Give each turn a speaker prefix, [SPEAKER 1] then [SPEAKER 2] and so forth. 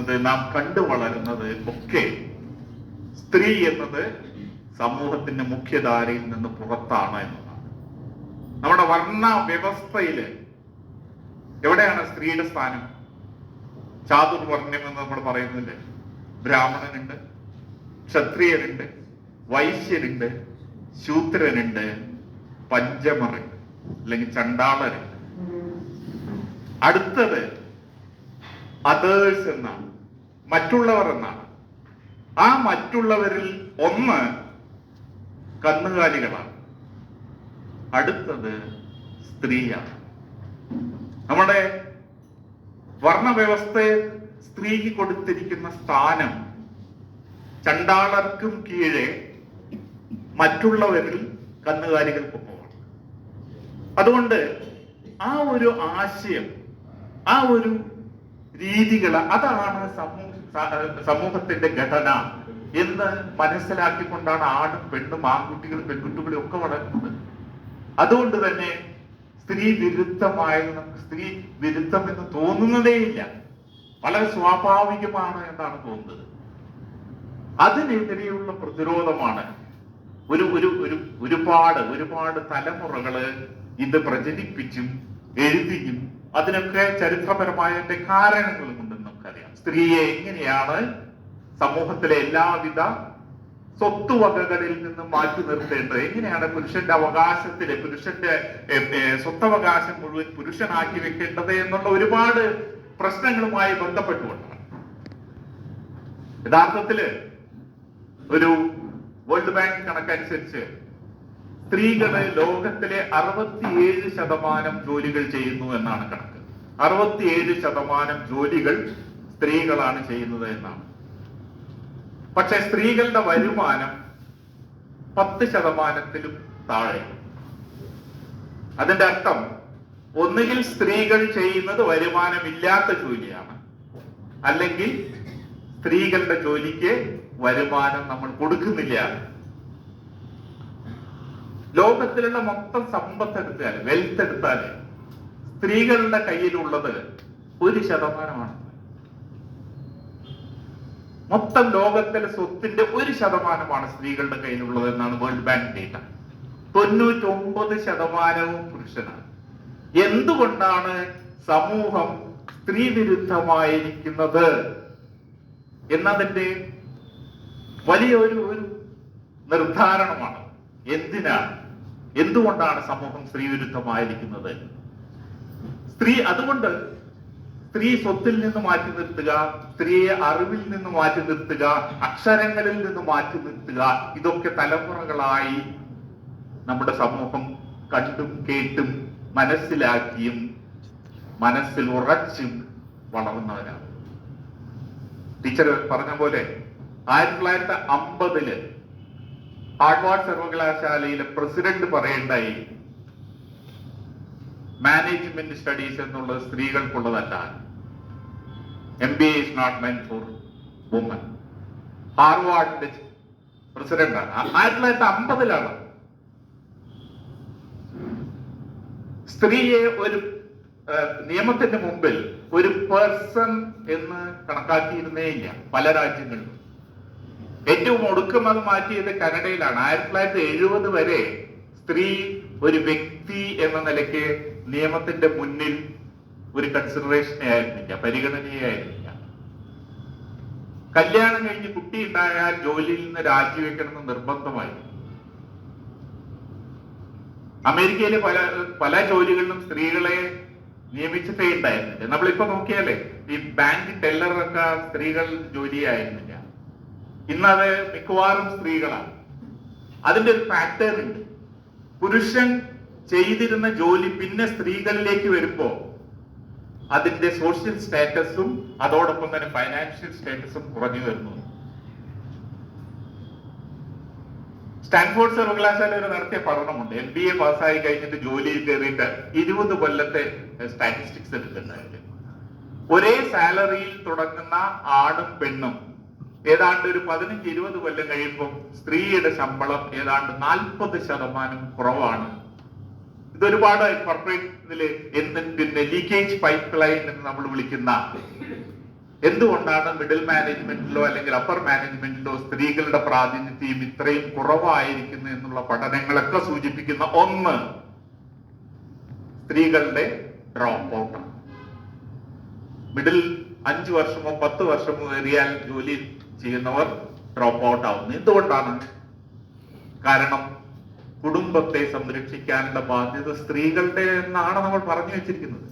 [SPEAKER 1] ജീവിക്കുന്നത്, നാം കണ്ടു വളരുന്നത് ഒക്കെ സ്ത്രീ എന്നത് സമൂഹത്തിന്റെ മുഖ്യധാരയിൽ നിന്ന് പുറത്താണ് എന്നതാണ്. നമ്മുടെ വർണ്ണ വ്യവസ്ഥയില് എവിടെയാണ് സ്ത്രീയുടെ സ്ഥാനം? ചാതുർവർണ്ണ്യം എന്ന് നമ്മൾ പറയുന്നില്ലേ? ബ്രാഹ്മണനുണ്ട്, ക്ഷത്രിയനുണ്ട്, വൈശ്യനുണ്ട്, ശൂദ്രനുണ്ട്, പഞ്ചമറുണ്ട്, അല്ലെങ്കിൽ ചണ്ടാളരുണ്ട്. അടുത്തത് അതേഴ്സ് എന്നാണ്, മറ്റുള്ളവർ എന്നാണ്. ആ മറ്റുള്ളവരിൽ ഒന്ന് കന്നുകാലികളാണ്, അടുത്തത് സ്ത്രീയാണ്. നമ്മുടെ വർണ്ണവ്യവസ്ഥയെ സ്ത്രീക്ക് കൊടുത്തിരിക്കുന്ന സ്ഥാനം ചണ്ടാളർക്കും കീഴെ, മറ്റുള്ളവരിൽ കന്നുകാലികൾക്കൊപ്പമാണ്. അതുകൊണ്ട് ആ ഒരു ആശയം, ആ ഒരു രീതികൾ, അതാണ് സമൂഹത്തിന്റെ ഘടന എന്ന് മനസ്സിലാക്കിക്കൊണ്ടാണ് ആണും പെണ്ണും, ആൺകുട്ടികളും പെൺകുട്ടികളും ഒക്കെ വളരുന്നത്. അതുകൊണ്ട് തന്നെ സ്ത്രീ വിരുദ്ധമായത് നമുക്ക് സ്ത്രീ വിരുദ്ധം എന്ന് തോന്നുന്നതേയില്ല, വളരെ സ്വാഭാവികമാണ് എന്നാണ് തോന്നുന്നത്. അതിനെതിരെയുള്ള പ്രതിരോധമാണ് ഒരുപാട് തലമുറകള് ഇത് പ്രചരിപ്പിച്ചും എഴുതിയും അതിനൊക്കെ ചരിത്രപരമായ കാരണങ്ങളും ഉണ്ടെന്ന് നമുക്കറിയാം. സ്ത്രീയെ എങ്ങനെയാണ് സമൂഹത്തിലെ എല്ലാവിധ സ്വത്തുവകകളിൽ നിന്ന് മാറ്റി നിർത്തേണ്ടത്, എങ്ങനെയാണ് പുരുഷന്റെ അവകാശത്തില്, പുരുഷന്റെ സ്വത്തവകാശം മുഴുവൻ പുരുഷനാക്കി വെക്കേണ്ടത് എന്നുള്ള ഒരുപാട് പ്രശ്നങ്ങളുമായി ബന്ധപ്പെട്ടുകൊണ്ടാണ്. യഥാർത്ഥത്തില് ഒരു വേൾഡ് ബാങ്ക് കണക്കനുസരിച്ച് സ്ത്രീകള് ലോകത്തിലെ 67% ജോലികൾ ചെയ്യുന്നു എന്നാണ് കണക്ക്. 67% ജോലികൾ സ്ത്രീകളാണ് ചെയ്യുന്നത് എന്നാണ്. പക്ഷെ സ്ത്രീകളുടെ വരുമാനം 10%-ത്തിലും താഴെ. അതിന്റെ അർത്ഥം ഒന്നുകിൽ സ്ത്രീകൾ ചെയ്യുന്നത് വരുമാനമില്ലാത്ത ജോലിയാണ്, അല്ലെങ്കിൽ സ്ത്രീകളുടെ ജോലിക്ക് വരുമാനം നമ്മൾ കൊടുക്കുന്നില്ല. ലോകത്തിലുള്ള മൊത്തം സമ്പത്ത് എടുത്താൽ, വെൽത്ത് എടുത്താൽ, സ്ത്രീകളുടെ കയ്യിലുള്ളത് 1%. മൊത്തം ലോകത്തിലെ സ്വത്തിന്റെ 1% സ്ത്രീകളുടെ കയ്യിലുള്ളത് എന്നാണ് വേൾഡ് ബാങ്ക് ഡേറ്റ. 99% പുരുഷനാണ്. എന്തുകൊണ്ടാണ് സമൂഹം സ്ത്രീ വിരുദ്ധമായിരിക്കുന്നത് എന്നതിന്റെ വലിയ ഒരു നിർദ്ധാരണമാണ്. എന്തുകൊണ്ടാണ് സമൂഹം സ്ത്രീ വിരുദ്ധമായിരിക്കുന്നത്? അതുകൊണ്ട് സ്ത്രീ സ്വത്തിൽ നിന്ന് മാറ്റി നിർത്തുക, സ്ത്രീയെ അറിവിൽ നിന്ന് മാറ്റി നിർത്തുക, അക്ഷരങ്ങളിൽ നിന്ന് മാറ്റി നിർത്തുക, ഇതൊക്കെ തലമുറകളായി നമ്മുടെ സമൂഹം കണ്ടും കേട്ടും മനസ്സിലാക്കിയും മനസ്സിൽ ഉറച്ചും വളർന്നവരാണ്. ടീച്ചർ പറഞ്ഞ പോലെ 1950 ഹാർവാർഡ് സർവകലാശാലയിലെ പ്രസിഡന്റ് പറയേണ്ടായി, മാനേജ്മെന്റ് സ്റ്റഡീസ് എന്നുള്ളത് സ്ത്രീകൾക്കുള്ളതല്ല, MBA is not meant for women. ഹാർവാർഡിന്റെ പ്രസിഡന്റാണ്. 1950 സ്ത്രീയെ ഒരു നിയമത്തിന്റെ മുമ്പിൽ ഒരു പേഴ്സൺ എന്ന് കണക്കാക്കിയിരുന്നേ ഇല്ല പല രാജ്യങ്ങളിലും. ഏറ്റവും ഒടുക്കം അത് മാറ്റിയത് കാനഡയിലാണ്. 1970 വരെ സ്ത്രീ ഒരു വ്യക്തി എന്ന നിലയ്ക്ക് നിയമത്തിന്റെ മുന്നിൽ ഒരു കൺസിഡറേഷനെ ആയിരുന്നില്ല, പരിഗണനയായിരുന്നില്ല. കല്യാണം കഴിഞ്ഞ് കുട്ടി ഉണ്ടായാൽ ജോലിയിൽ നിന്ന് രാജിവെക്കണമെന്ന് നിർബന്ധമായി. അമേരിക്കയിലെ പല ജോലികളിലും സ്ത്രീകളെ നിയമിച്ചിട്ടേ ഉണ്ടായിരുന്നില്ല. നമ്മളിപ്പോ നോക്കിയാലേ ഈ ബാങ്ക് ടെല്ലറൊക്കെ സ്ത്രീകൾ ജോലിയായിരുന്നില്ല. ഇന്നത് മിക്കവാറും സ്ത്രീകളാണ്. അതിന്റെ ഒരു പാറ്റേൺ ഉണ്ട്. പുരുഷൻ ചെയ്തിരുന്ന ജോലി പിന്നെ സ്ത്രീകളിലേക്ക് വരുമ്പോ അതിന്റെ സോഷ്യൽ സ്റ്റാറ്റസും അതോടൊപ്പം തന്നെ ഫൈനാൻഷ്യൽ സ്റ്റാറ്റസും കുറഞ്ഞു വരുന്നു. സ്റ്റാൻഫോർഡ് സർവകലാശാല ഒരു നടത്തിയ പഠനമുണ്ട്. MBA പാസ്സായി കഴിഞ്ഞിട്ട് ജോലിയിൽ കയറിയിട്ട് 20 കൊല്ലത്തെ സ്റ്റാറ്റിസ്റ്റിക്സ് എടുത്തിട്ടുണ്ടായിരുന്നു. ഒരേ സാലറിയിൽ തുടങ്ങുന്ന ആണും പെണ്ണും ഏതാണ്ട് ഒരു 15-20 കൊല്ലം കഴിയുമ്പോൾ സ്ത്രീയുടെ ശമ്പളം ഏതാണ്ട് 40% കുറവാണ്. ഇതൊരുപാട് കോർപ്പറേറ്റ് പിന്നെ ലീക്കേജ് പൈപ്പ് ലൈൻ എന്ന് നമ്മൾ വിളിക്കുന്ന എന്തുകൊണ്ടാണ് മിഡിൽ മാനേജ്മെന്റിലോ അല്ലെങ്കിൽ അപ്പർ മാനേജ്മെന്റിലോ സ്ത്രീകളുടെ പ്രാതിനിധ്യം ഇത്രയും കുറവായിരിക്കുന്നു എന്നുള്ള പഠനങ്ങളൊക്കെ സൂചിപ്പിക്കുന്ന ഒന്ന്, സ്ത്രീകളുടെ ഡ്രോപ്പ് ഔട്ടാണ്. മിഡിൽ 5 വർഷമോ 10 വർഷമോ ഏറിയാൽ ജോലി ചെയ്യുന്നവർ ഡ്രോപ്പ് ഔട്ട് ആവുന്നു. എന്തുകൊണ്ടാണ്? കാരണം കുടുംബത്തെ സംരക്ഷിക്കാനുള്ള ബാധ്യത സ്ത്രീകളുടെ എന്നാണ് നമ്മൾ പറഞ്ഞു വെച്ചിരിക്കുന്നത്.